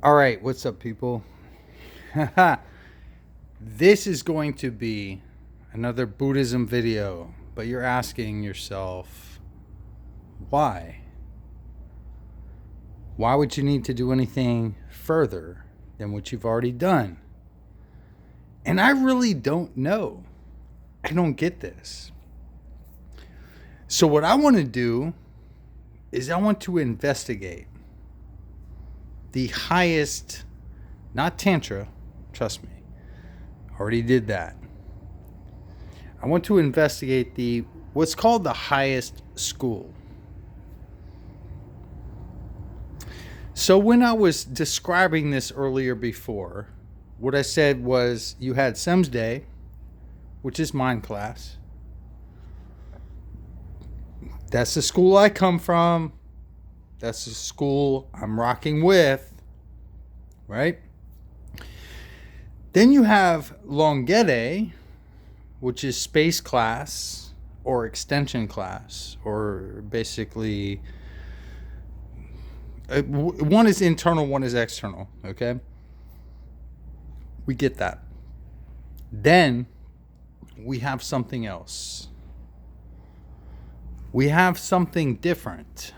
All right, what's up, people? This is going to be another Buddhism video, but you're asking yourself, why? Why would you need to do anything further than what you've already done? And I really don't know. I don't get this. So what I want to do is I want to investigate the highest, not Tantra, trust me, already did that. I want to investigate what's called the highest school. So when I was describing this earlier before, what I said was you had Sem's Day, which is mind class. That's the school I come from. That's the school I'm rocking with, right? Then you have Longete, which is space class or extension class, or basically one is internal, one is external, okay? We get that. Then we have something else. We have something different.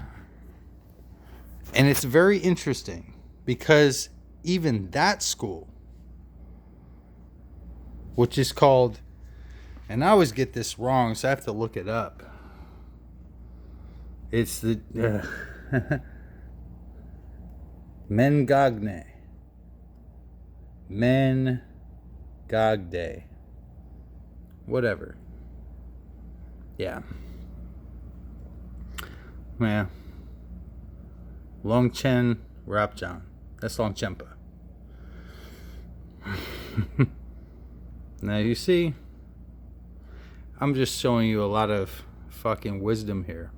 And it's very interesting because even that school, which is called, and I always get this wrong, so I have to look it up. It's the Mengagde. Whatever. Yeah. Yeah. Longchen Rapjan. That's Longchenpa. Now you see, I'm just showing you a lot of fucking wisdom here.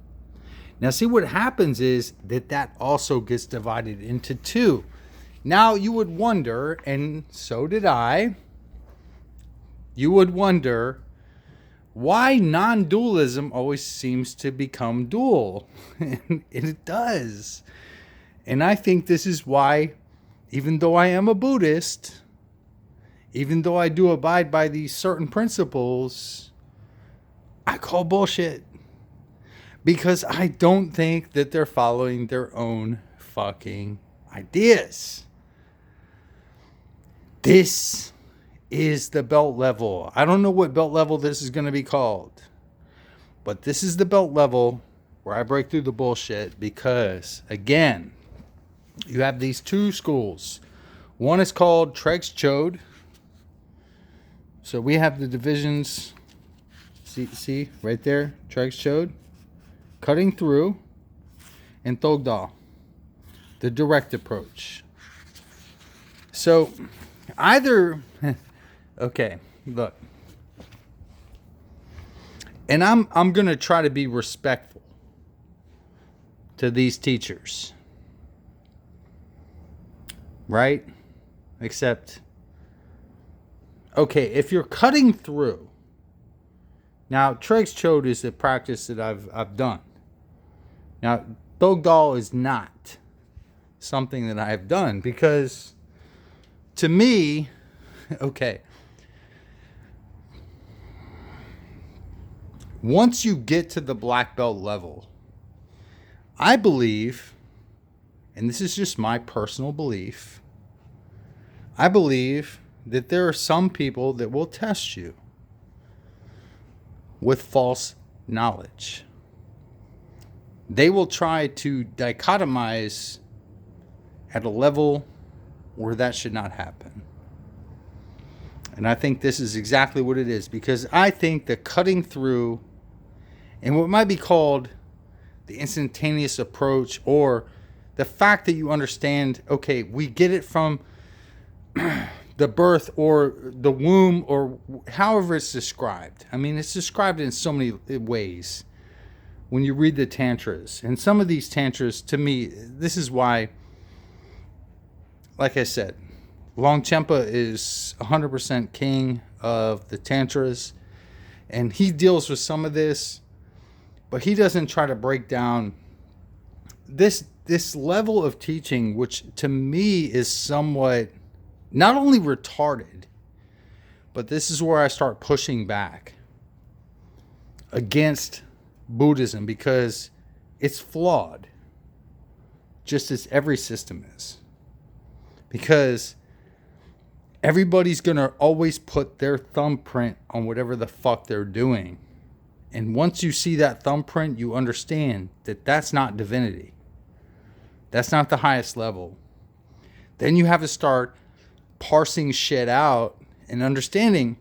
Now see, what happens is that also gets divided into two. Now you would wonder, and so did I, you would wonder why non-dualism always seems to become dual. And it does. And I think this is why, even though I am a Buddhist, even though I do abide by these certain principles, I call bullshit. Because I don't think that they're following their own fucking ideas. This is the belt level. I don't know what belt level this is going to be called. But this is the belt level where I break through the bullshit because, again, you have these two schools. One is called Tregs Chode. So we have the divisions. See right there, Tregs Chode, cutting through, and Thogdal, the direct approach. So either, okay, look, and I'm gonna try to be respectful to these teachers. Right? Except, okay, if you're cutting through, now Tregs Chode is a practice that I've done. Now, Thogdal is not something that I've done because, to me, okay, once you get to the black belt level, I believe, and this is just my personal belief, I believe that there are some people that will test you with false knowledge. They will try to dichotomize at a level where that should not happen. And I think this is exactly what it is, because I think that cutting through and what might be called the instantaneous approach, or the fact that you understand, okay, we get it from the birth or the womb, or however it's described. I mean, it's described in so many ways when you read the Tantras. And some of these Tantras, to me, this is why, like I said, Longchenpa is 100% king of the Tantras. And he deals with some of this, but he doesn't try to break down this. this level of teaching, which to me is somewhat not only retarded, but this is where I start pushing back against Buddhism, because it's flawed, just as every system is. Because everybody's going to always put their thumbprint on whatever the fuck they're doing. And once you see that thumbprint, you understand that that's not divinity. That's not the highest level. Then you have to start parsing shit out and understanding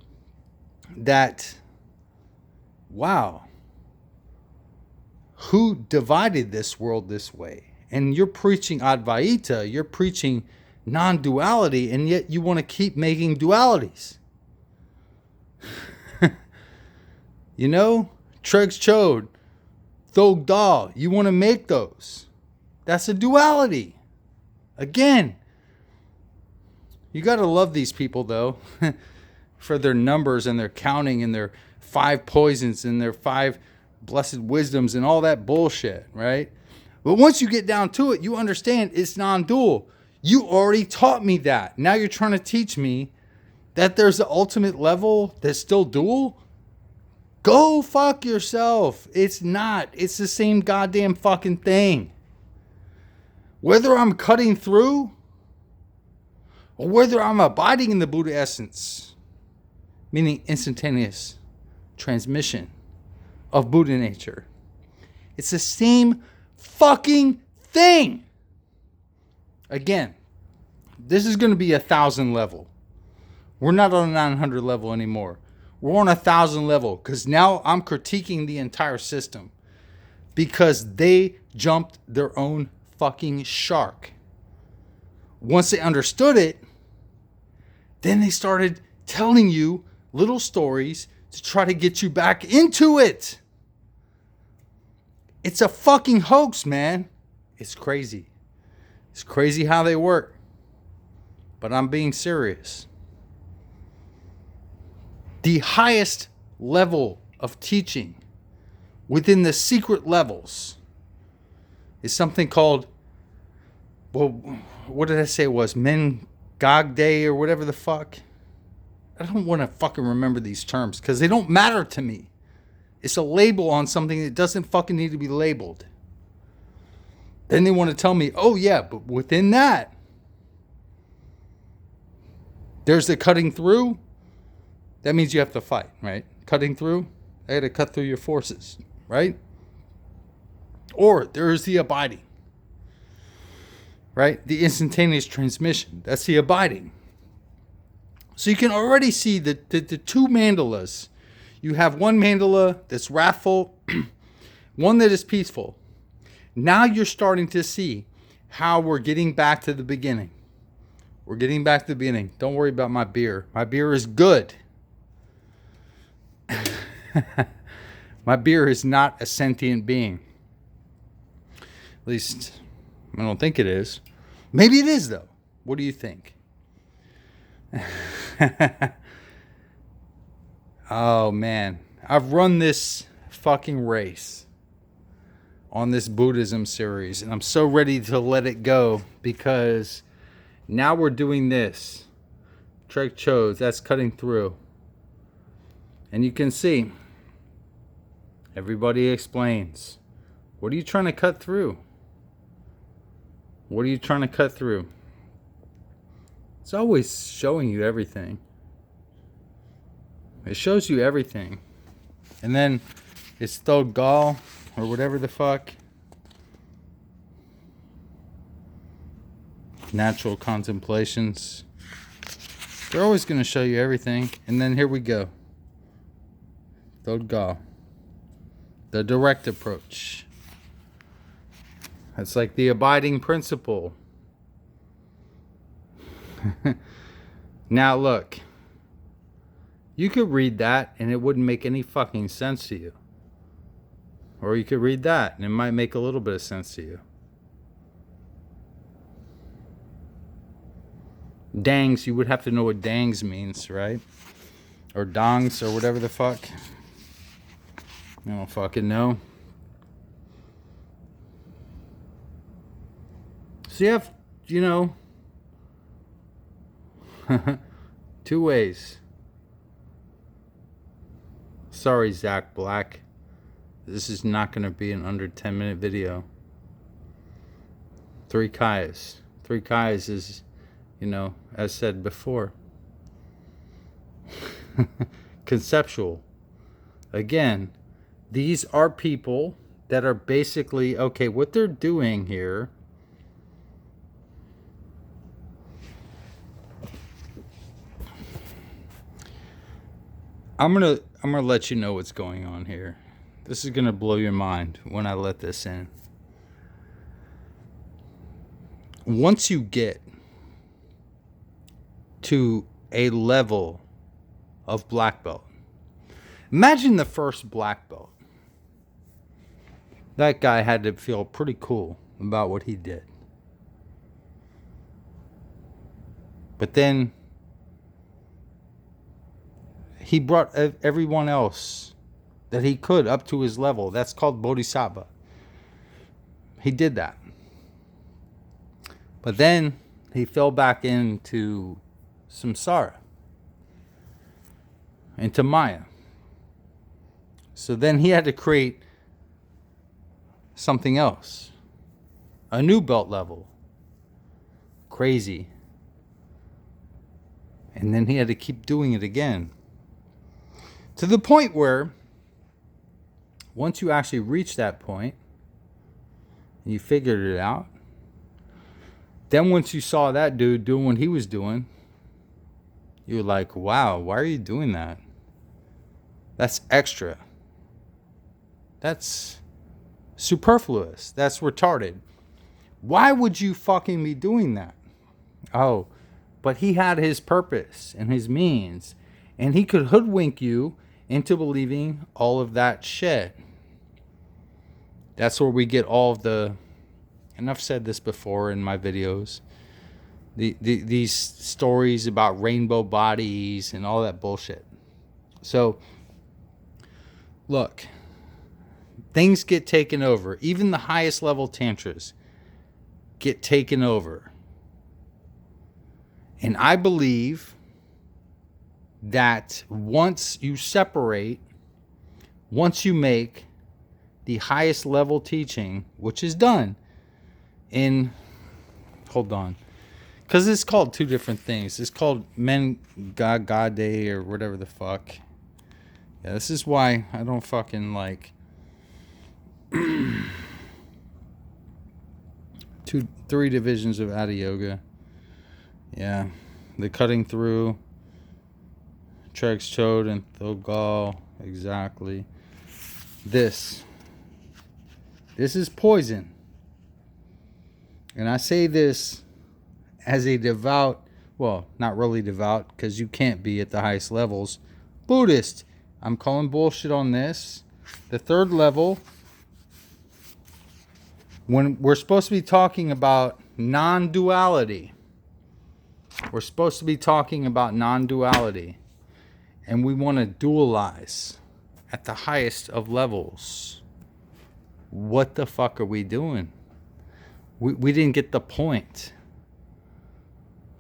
that, wow, who divided this world this way? And you're preaching Advaita, you're preaching non-duality, and yet you want to keep making dualities. You know, Tregs Chode, Thog Da, you want to make those. That's a duality. Again, you got to love these people, though, for their numbers and their counting and their 5 poisons and their 5 blessed wisdoms and all that bullshit, right? But once you get down to it, you understand it's non-dual. You already taught me that. Now you're trying to teach me that there's the ultimate level that's still dual? Go fuck yourself. It's not. It's the same goddamn fucking thing. Whether I'm cutting through or whether I'm abiding in the Buddha essence, meaning instantaneous transmission of Buddha nature, it's the same fucking thing. Again, this is going to be 1,000 level. We're not on a 900 level anymore. We're on 1,000 level, because now I'm critiquing the entire system because they jumped their own fucking shark. Once they understood it, then they started telling you little stories to try to get you back into it. It's a fucking hoax, man. It's crazy. It's crazy how they work. But I'm being serious. The highest level of teaching within the secret levels is something called, well, what did I say it was? Men Gog Day or whatever the fuck. I don't want to fucking remember these terms because they don't matter to me. It's a label on something that doesn't fucking need to be labeled. Then they want to tell me, oh yeah, but within that, there's the cutting through. That means you have to fight, right? Cutting through, I got to cut through your forces, right? Or there's the abiding, right? The instantaneous transmission, that's the abiding. So you can already see the 2 mandalas. You have one mandala that's wrathful, one that is peaceful. Now you're starting to see how we're getting back to the beginning. We're getting back to the beginning. Don't worry about my beer. My beer is good. My beer is not a sentient being. At least, I don't think it is. Maybe it is, though. What do you think? Oh, man. I've run this fucking race on this Buddhism series, and I'm so ready to let it go because now we're doing this. Trek Chose, that's cutting through. And you can see, everybody explains. What are you trying to cut through? What are you trying to cut through? It's always showing you everything. It shows you everything. And then it's Thog Gal or whatever the fuck. Natural contemplations. They're always going to show you everything. And then here we go. Thog Gal. The direct approach. That's like the abiding principle. Now look. You could read that and it wouldn't make any fucking sense to you. Or you could read that and it might make a little bit of sense to you. Dangs, you would have to know what dangs means, right? Or dongs or whatever the fuck. I don't fucking know. So you have, two ways. Sorry, Zach Black. This is not going to be an under 10-minute video. 3 Kais. 3 Kais is, as said before, conceptual. Again, these are people that are basically, okay, what they're doing here I'm gonna let you know what's going on here. This is gonna blow your mind when I let this in. Once you get to a level of black belt, imagine the first black belt. That guy had to feel pretty cool about what he did. But then he brought everyone else that he could up to his level. That's called bodhisattva. He did that. But then he fell back into samsara, into Maya. So then he had to create something else, a new belt level. Crazy. And then he had to keep doing it again. To the point where, once you actually reach that point, and you figured it out, then once you saw that dude doing what he was doing, you were like, wow, why are you doing that? That's extra. That's superfluous. That's retarded. Why would you fucking be doing that? Oh, but he had his purpose and his means, and he could hoodwink you into believing all of that shit. That's where we get all of the, and I've said this before in my videos, these stories about rainbow bodies and all that bullshit. So, look, things get taken over. Even the highest level tantras get taken over. And I believe that once you separate, once you make the highest level teaching, which is done in, hold on, because it's called two different things. It's called Men God Day or whatever the fuck. Yeah, this is why I don't fucking like three divisions of Hatha Yoga. Yeah, the cutting through, Tregs Chode and Thogal, exactly. This is poison. And I say this as a devout, well, not really devout, because you can't be at the highest levels, Buddhist. I'm calling bullshit on this. The third level, when we're supposed to be talking about non-duality, we're supposed to be talking about non-duality, and we want to dualize at the highest of levels. What the fuck are we doing? We didn't get the point.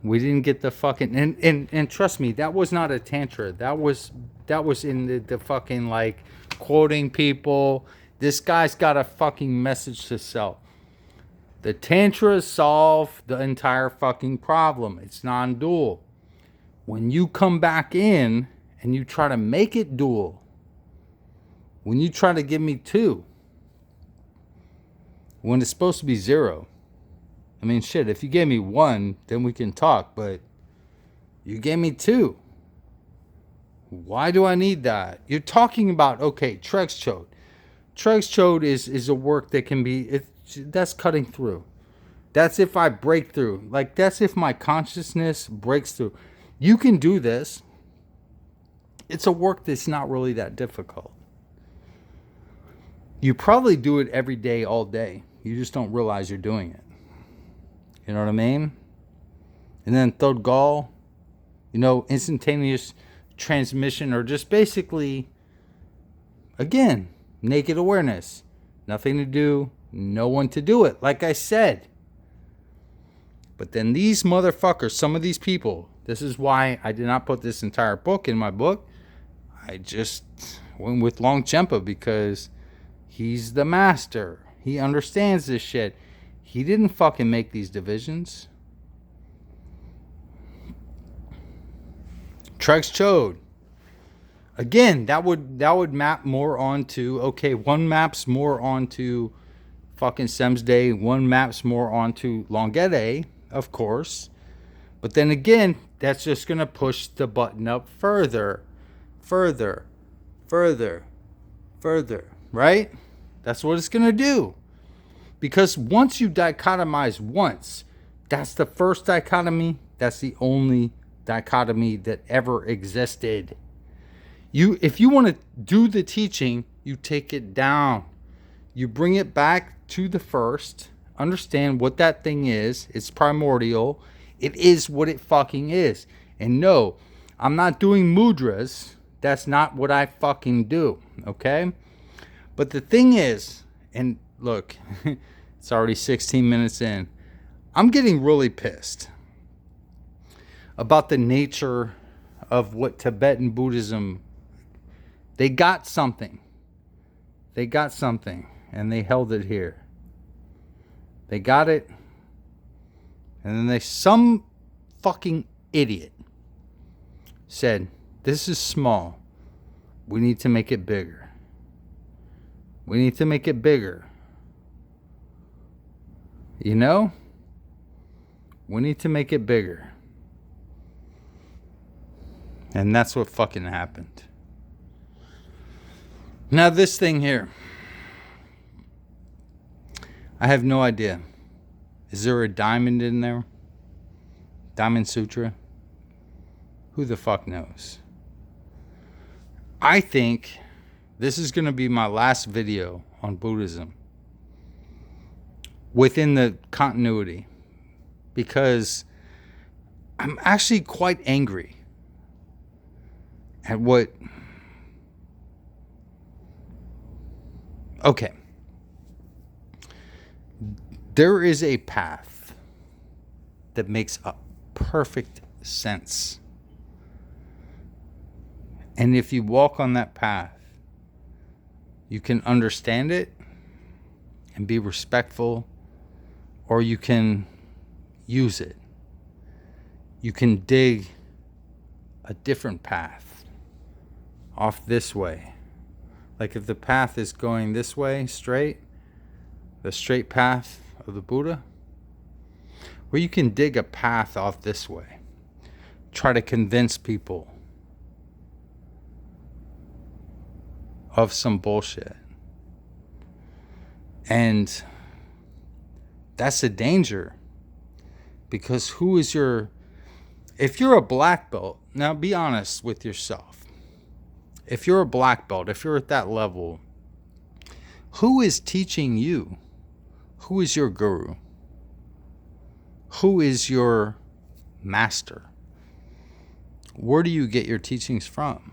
We didn't get the fucking, and trust me, that was not a tantra. That was in the fucking like quoting people. This guy's got a fucking message to sell. The tantras solve the entire fucking problem. It's non-dual. When you come back in and you try to make it dual, when you try to give me 2, when it's supposed to be 0. I mean, shit, if you gave me 1, then we can talk, but you gave me 2. Why do I need that? You're talking about, okay, Tregs Chode. Tregs Chode is a work that can be, that's cutting through. That's if I break through. Like, that's if my consciousness breaks through. You can do this. It's a work that's not really that difficult. You probably do it every day, all day. You just don't realize you're doing it. You know what I mean? And then Thogal, instantaneous transmission, or just basically, again, naked awareness. Nothing to do, no one to do it. Like I said, But then these motherfuckers, some of these people, this is why I did not put this entire book in my book. I just went with Longchenpa because he's the master. He understands this shit. He didn't fucking make these divisions. Trex Chode. Again, that would map more onto, okay, one maps more onto fucking Semsday, one maps more onto Longede, of course. But then again, that's just going to push the button up further, right? That's what it's going to do. Because once you dichotomize once, that's the first dichotomy, that's the only dichotomy that ever existed. If you want to do the teaching, you take it down. You bring it back to the first. Understand what that thing is. It's primordial. It is what it fucking is. And no, I'm not doing mudras. That's not what I fucking do. Okay? But the thing is, and look, it's already 16 minutes in. I'm getting really pissed about the nature of what Tibetan Buddhism. They got something. They got something. And they held it here. They got it. And then some fucking idiot said, this is small. We need to make it bigger. We need to make it bigger. You know? We need to make it bigger. And that's what fucking happened. Now this thing here. I have no idea. Is there a diamond in there? Diamond Sutra? Who the fuck knows? I think this is going to be my last video on Buddhism. Within the continuity. Because I'm actually quite angry at what... Okay. There is a path that makes a perfect sense. And if you walk on that path, you can understand it and be respectful, or you can use it. You can dig a different path off this way. Like if the path is going this way, straight, the straight path of the Buddha, where you can dig a path off this way. Try to convince people of some bullshit. And that's a danger. Because if you're a black belt, now be honest with yourself. If you're a black belt, if you're at that level, who is teaching you? Who is your guru? Who is your master? Where do you get your teachings from?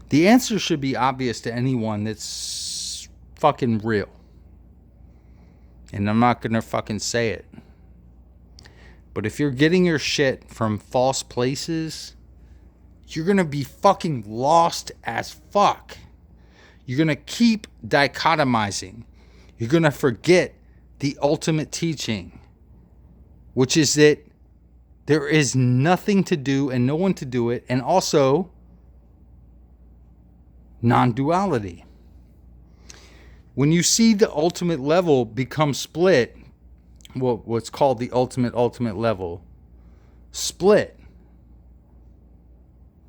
The answer should be obvious to anyone that's fucking real. And I'm not gonna fucking say it. But if you're getting your shit from false places, you're gonna be fucking lost as fuck. You're gonna keep dichotomizing. You're gonna forget the ultimate teaching, which is that there is nothing to do and no one to do it, and also non-duality. When you see the ultimate level become split, what's called the ultimate level split,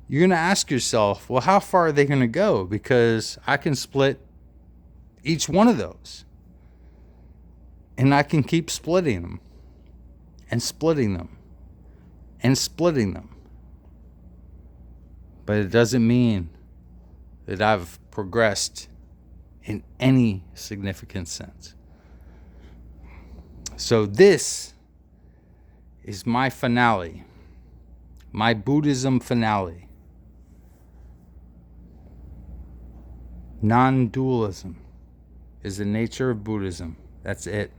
you're going to ask yourself, well, how far are they going to go? Because I can split each one of those. And I can keep splitting them. And splitting them. And splitting them. But it doesn't mean that I've progressed in any significant sense. So this is my finale. My Buddhism finale. Non-dualism is the nature of Buddhism. That's it.